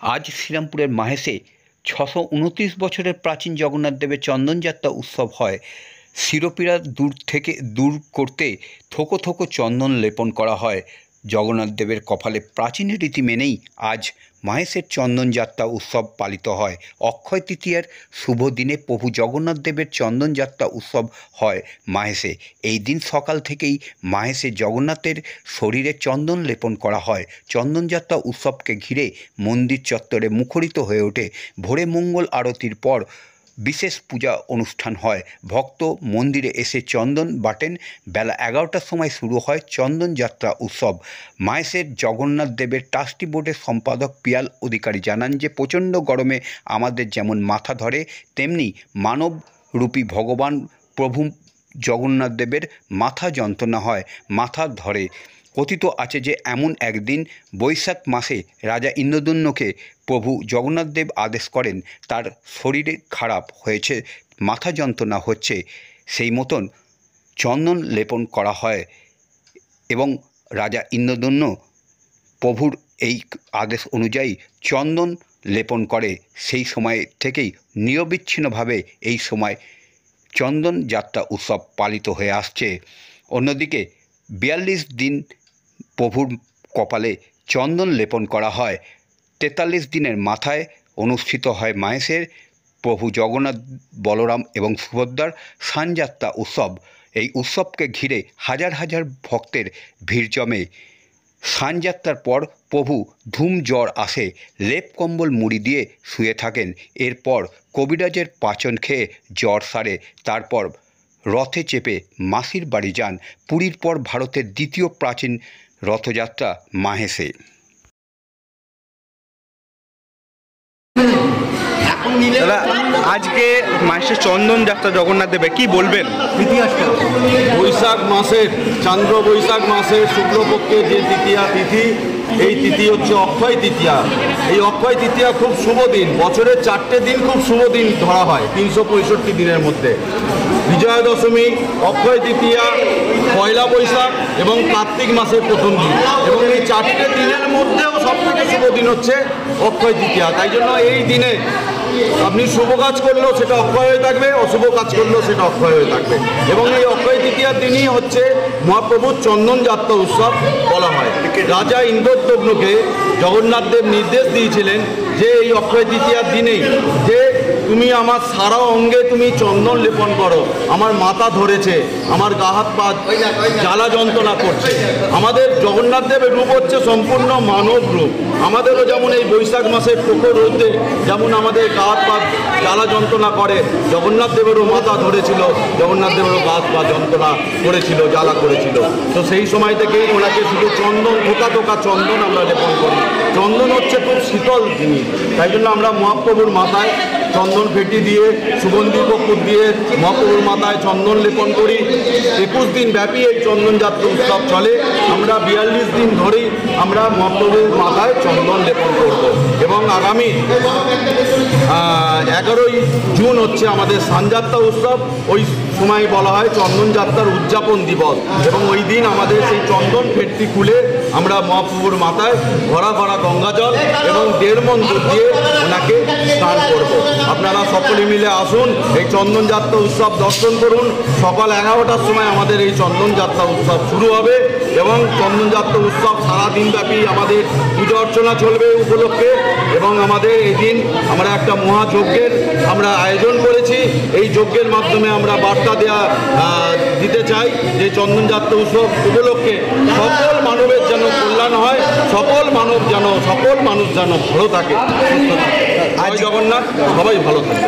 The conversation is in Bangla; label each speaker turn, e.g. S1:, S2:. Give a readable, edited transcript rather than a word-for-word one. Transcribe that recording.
S1: আজ শ্রীরামপুরের মাহেশে ৬২৯ বছরের প্রাচীন জগন্নাথ দেবের চন্দনযাত্রা উৎসব হয়। শিরোপীড়া দূর করতে থোকো থোকো চন্দন লেপন করা হয়। জগন্নাথ দেবের কপালে প্রাচীন রীতি মেনেই আজ মাহেশের চন্দনযাত্রা উৎসব পালিত হয়। অক্ষয় তৃতীয়ার শুভ দিনে প্রভু জগন্নাথ দেবের চন্দনযাত্রা উৎসব হয় মাহেশে। এই দিন সকাল থেকেই মাহেশে জগন্নাথের শরীরে চন্দন লেপন করা হয়। চন্দনযাত্রা উৎসবকে ঘিরে মন্দির চত্বরে মুখরিত হয়ে ওঠে। ভোরে মঙ্গল আরতির পর বিশেষ পূজা অনুষ্ঠান হয়। ভক্ত মন্দিরে এসে চন্দন বাটেন। বেলা ১১টার সময় শুরু হয় চন্দনযাত্রা উৎসব। মাহেশের জগন্নাথ দেবের ট্রাস্টি বোর্ডের সম্পাদক পিয়াল অধিকারী জানান যে প্রচণ্ড গরমে আমাদের যেমন মাথা ধরে, তেমনি মানবরূপী ভগবান প্রভু জগন্নাথ দেবের মাথা যন্ত্রণা হয়, মাথা ধরে। কথিত আছে যে এমন একদিন বৈশাখ মাসে রাজা ইন্দ্রদ্যুম্নকে প্রভু জগন্নাথ দেব আদেশ করেন, তার শরীরে খারাপ হয়েছে, মাথা যন্ত্রণা হচ্ছে, সেই মতন চন্দন লেপন করা হয় এবং রাজা ইন্দ্রদ্যুম্ন প্রভুর এই আদেশ অনুযায়ী চন্দন লেপন করে। সেই সময় থেকেই নিরবিচ্ছিন্নভাবে এই সময় চন্দন যাত্রা উৎসব পালিত হয়ে আসছে। অন্যদিকে ৪২ দিন প্রভুর কপালে চন্দন লেপন করা হয়। ৪৩ দিনের মাথায় অনুষ্ঠিত হয় মাহেশের প্রভু জগন্নাথ, বলরাম এবং সুভদ্রার স্নানযাত্রা উৎসব। এই উৎসবকে ঘিরে হাজার হাজার ভক্তের ভিড় জমে। স্নানযাত্রার পর প্রভু ধুম জ্বর আসে, লেপ কম্বল মুড়ি দিয়ে শুয়ে থাকেন। এরপর কবিরাজের পাচন খেয়ে জ্বর সারে। তারপর রথে চেপে মাসির বাড়ি যান। পুরীর পর ভারতের দ্বিতীয় প্রাচীন রথযাত্রা মাহেশে।
S2: দাদা, আজকে মাহেশের চন্দন যাত্রা জগন্নাথ দেবের কি বলবেন ইতিহাসটা?
S3: বৈশাখ মাসের চান্দ্র বৈশাখ মাসের শুক্লপক্ষের যে তৃতীয়া তিথি, এই তিথি হচ্ছে অক্ষয় তৃতীয়া। এই অক্ষয় তৃতীয়া খুব শুভ দিন। বছরের 4টে দিন খুব শুভ দিন ধরা হয় 365 দিনের মধ্যে। বিজয়া দশমী, অক্ষয় তৃতীয়া, পয়লা বৈশাখ এবং কার্তিক মাসের প্রথম দিন। এবং এই 4টে দিনের মধ্যেও সবথেকে শুভ দিন হচ্ছে অক্ষয় তৃতীয়া। তাই জন্য এই দিনে আপনি শুভ কাজ করলেও সেটা অক্ষয় হয়ে থাকবে, অশুভ কাজ করলেও সেটা অক্ষয় হয়ে থাকবে। এবং এই অক্ষয় তৃতীয়ার দিনই হচ্ছে মহাপ্রভুর চন্দন যাত্রা উৎসব বলা হয়। রাজা ইন্দ্রদ্যুম্নকে জগন্নাথ দেব নির্দেশ দিয়েছিলেন যে এই অক্ষয় তৃতীয়ার দিনেই যে তুমি আমার সারা অঙ্গে তুমি চন্দন লেপন করো, আমার মাথা ধরেছে, আমার গা হাত পা জ্বালা যন্ত্রণা করছে। আমাদের জগন্নাথ দেবের রূপ হচ্ছে সম্পূর্ণ মানব রূপ। আমাদেরও যেমন এই বৈশাখ মাসের প্রখর রোদে যেমন আমাদের গা হাত পা জ্বালা যন্ত্রণা করে, জগন্নাথ দেবেরও মাথা ধরেছিল, জগন্নাথ দেবেরও গা হাত পা যন্ত্রণা করেছিল, জ্বালা করেছিল। তো সেই সময় থেকেই ওনাকে শুধু চন্দন, থোকা থোকা চন্দন আমরা লেপন করি। চন্দন হচ্ছে খুব শীতল জিনিস, তাই জন্য আমরা মহাপ্রভুর মাথায় চন্দন ফেটি দিয়ে, সুগন্ধি কর্পূর দিয়ে মহাপ্রভুর মাথায় চন্দন লেপন করি। 21 দিন ব্যাপী এই চন্দন যাত্রা উৎসব চলে। আমরা ৪২ দিন ধরেই আমরা মহাপ্রভুর মাথায় চন্দন লেপন করব। এবং আগামী 11ই জুন হচ্ছে আমাদের স্নানযাত্রা উৎসব। ওই সময় বলা হয় চন্দন যাত্রার উদযাপন দিবস। এবং ওই দিন আমাদের সেই চন্দন ফেটটি খুলে আমরা মহাপ্রভুর মাথায় ভরা ভরা গঙ্গাজল এবং 1.5 মণ দুধ দিয়ে ওনাকে স্নান করব। আপনারা সকলে মিলে আসুন, এই চন্দন যাত্রা উৎসব দর্শন করুন। সকাল 11টার সময় আমাদের এই চন্দন যাত্রা উৎসব শুরু হবে এবং চন্দন যাত্রা উৎসব সারাদিন ব্যাপী আমাদের পূজা অর্চনা চলবে উপলক্ষে। এবং আমাদের এই দিন আমরা একটা মহাযজ্ঞের আমরা আয়োজন করেছি। এই যজ্ঞের মাধ্যমে আমরা বার্তা দিতে চাই যে চন্দন যাত্রা উৎসব উপলক্ষে সকল মানবের যেন কল্যাণ হয়, সকল মানুষ যেন ভালো থাকে। জয় জগন্নাথ, সবাই ভালো থাকে।